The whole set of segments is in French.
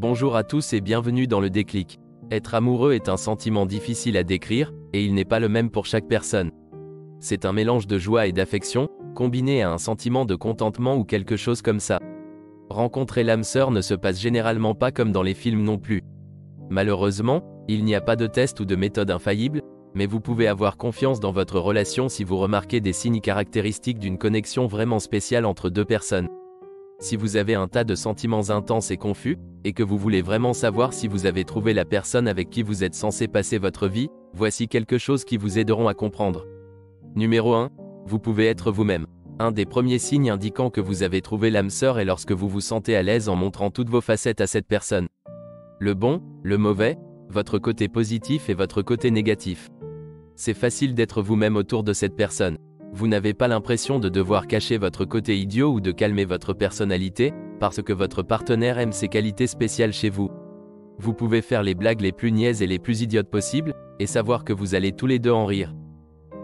Bonjour à tous et bienvenue dans le déclic. Être amoureux est un sentiment difficile à décrire, et il n'est pas le même pour chaque personne. C'est un mélange de joie et d'affection, combiné à un sentiment de contentement ou quelque chose comme ça. Rencontrer l'âme sœur ne se passe généralement pas comme dans les films non plus. Malheureusement, il n'y a pas de test ou de méthode infaillible, mais vous pouvez avoir confiance dans votre relation si vous remarquez des signes caractéristiques d'une connexion vraiment spéciale entre deux personnes. Si vous avez un tas de sentiments intenses et confus, et que vous voulez vraiment savoir si vous avez trouvé la personne avec qui vous êtes censé passer votre vie, voici quelque chose qui vous aideront à comprendre. Numéro 1. Vous pouvez être vous-même. Un des premiers signes indiquant que vous avez trouvé l'âme sœur est lorsque vous vous sentez à l'aise en montrant toutes vos facettes à cette personne. Le bon, le mauvais, votre côté positif et votre côté négatif. C'est facile d'être vous-même autour de cette personne. Vous n'avez pas l'impression de devoir cacher votre côté idiot ou de calmer votre personnalité, parce que votre partenaire aime ces qualités spéciales chez vous. Vous pouvez faire les blagues les plus niaises et les plus idiotes possibles, et savoir que vous allez tous les deux en rire.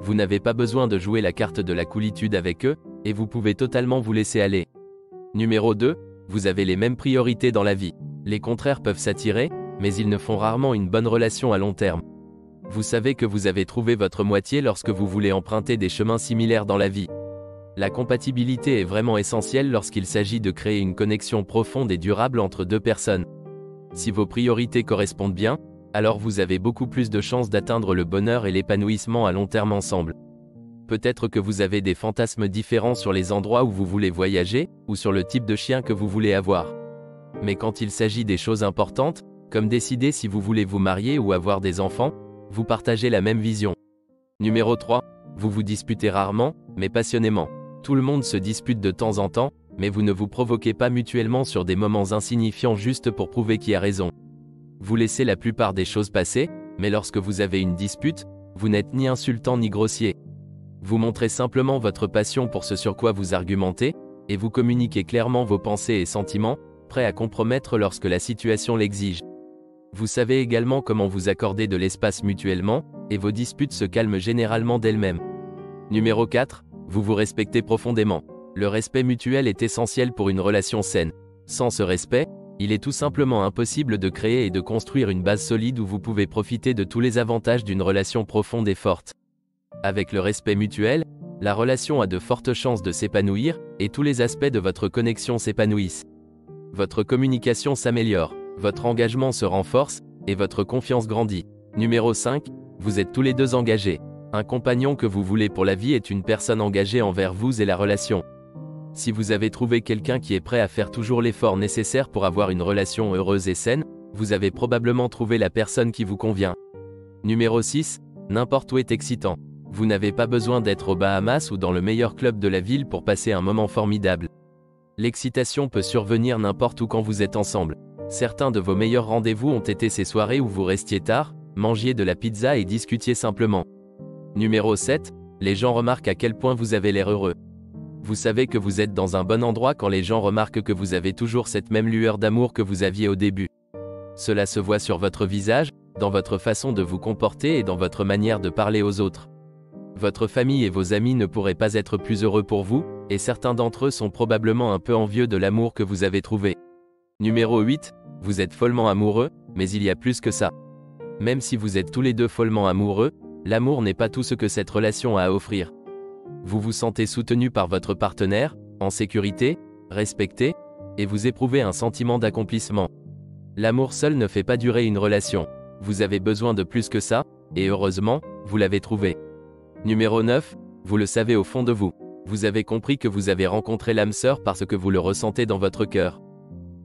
Vous n'avez pas besoin de jouer la carte de la coolitude avec eux, et vous pouvez totalement vous laisser aller. Numéro 2. Vous avez les mêmes priorités dans la vie. Les contraires peuvent s'attirer, mais ils ne font rarement une bonne relation à long terme. Vous savez que vous avez trouvé votre moitié lorsque vous voulez emprunter des chemins similaires dans la vie. La compatibilité est vraiment essentielle lorsqu'il s'agit de créer une connexion profonde et durable entre deux personnes. Si vos priorités correspondent bien, alors vous avez beaucoup plus de chances d'atteindre le bonheur et l'épanouissement à long terme ensemble. Peut-être que vous avez des fantasmes différents sur les endroits où vous voulez voyager, ou sur le type de chien que vous voulez avoir. Mais quand il s'agit des choses importantes, comme décider si vous voulez vous marier ou avoir des enfants, vous partagez la même vision. Numéro 3. Vous vous disputez rarement, mais passionnément. Tout le monde se dispute de temps en temps, mais vous ne vous provoquez pas mutuellement sur des moments insignifiants juste pour prouver qui a raison. Vous laissez la plupart des choses passer, mais lorsque vous avez une dispute, vous n'êtes ni insultant ni grossier. Vous montrez simplement votre passion pour ce sur quoi vous argumentez, et vous communiquez clairement vos pensées et sentiments, prêts à compromettre lorsque la situation l'exige. Vous savez également comment vous accorder de l'espace mutuellement, et vos disputes se calment généralement d'elles-mêmes. Numéro 4. Vous vous respectez profondément. Le respect mutuel est essentiel pour une relation saine. Sans ce respect, il est tout simplement impossible de créer et de construire une base solide où vous pouvez profiter de tous les avantages d'une relation profonde et forte. Avec le respect mutuel, la relation a de fortes chances de s'épanouir, et tous les aspects de votre connexion s'épanouissent. Votre communication s'améliore, votre engagement se renforce, et votre confiance grandit. Numéro 5. Vous êtes tous les deux engagés. Un compagnon que vous voulez pour la vie est une personne engagée envers vous et la relation. Si vous avez trouvé quelqu'un qui est prêt à faire toujours l'effort nécessaire pour avoir une relation heureuse et saine, vous avez probablement trouvé la personne qui vous convient. Numéro 6. N'importe où est excitant. Vous n'avez pas besoin d'être aux Bahamas ou dans le meilleur club de la ville pour passer un moment formidable. L'excitation peut survenir n'importe où quand vous êtes ensemble. Certains de vos meilleurs rendez-vous ont été ces soirées où vous restiez tard, mangiez de la pizza et discutiez simplement. Numéro 7. Les gens remarquent à quel point vous avez l'air heureux. Vous savez que vous êtes dans un bon endroit quand les gens remarquent que vous avez toujours cette même lueur d'amour que vous aviez au début. Cela se voit sur votre visage, dans votre façon de vous comporter et dans votre manière de parler aux autres. Votre famille et vos amis ne pourraient pas être plus heureux pour vous, et certains d'entre eux sont probablement un peu envieux de l'amour que vous avez trouvé. Numéro 8. Vous êtes follement amoureux, mais il y a plus que ça. Même si vous êtes tous les deux follement amoureux, l'amour n'est pas tout ce que cette relation a à offrir. Vous vous sentez soutenu par votre partenaire, en sécurité, respecté, et vous éprouvez un sentiment d'accomplissement. L'amour seul ne fait pas durer une relation. Vous avez besoin de plus que ça, et heureusement, vous l'avez trouvé. Numéro 9. Vous le savez au fond de vous. Vous avez compris que vous avez rencontré l'âme sœur parce que vous le ressentez dans votre cœur.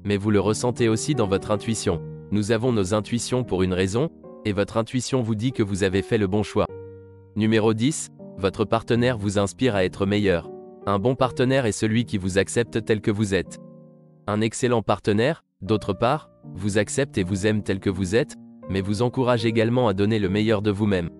Mais vous le ressentez aussi dans votre intuition. Nous avons nos intuitions pour une raison, et votre intuition vous dit que vous avez fait le bon choix. Numéro 10. Votre partenaire vous inspire à être meilleur. Un bon partenaire est celui qui vous accepte tel que vous êtes. Un excellent partenaire, d'autre part, vous accepte et vous aime tel que vous êtes, mais vous encourage également à donner le meilleur de vous-même.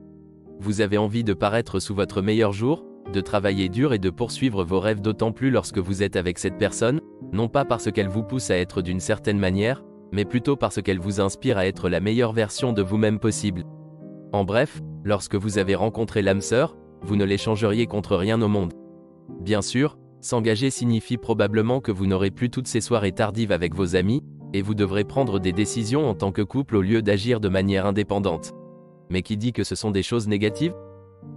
Vous avez envie de paraître sous votre meilleur jour, de travailler dur et de poursuivre vos rêves d'autant plus lorsque vous êtes avec cette personne, non pas parce qu'elle vous pousse à être d'une certaine manière, mais plutôt parce qu'elle vous inspire à être la meilleure version de vous-même possible. En bref, lorsque vous avez rencontré l'âme sœur, vous ne l'échangeriez contre rien au monde. Bien sûr, s'engager signifie probablement que vous n'aurez plus toutes ces soirées tardives avec vos amis, et vous devrez prendre des décisions en tant que couple au lieu d'agir de manière indépendante. Mais qui dit que ce sont des choses négatives?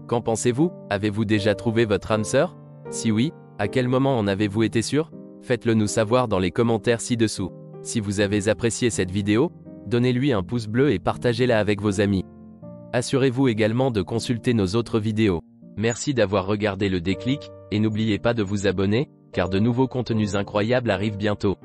Qu'en pensez-vous? Avez-vous déjà trouvé votre âme sœur? Si oui, à quel moment en avez-vous été sûr? Faites-le nous savoir dans les commentaires ci-dessous. Si vous avez apprécié cette vidéo, donnez-lui un pouce bleu et partagez-la avec vos amis. Assurez-vous également de consulter nos autres vidéos. Merci d'avoir regardé le déclic, et n'oubliez pas de vous abonner, car de nouveaux contenus incroyables arrivent bientôt.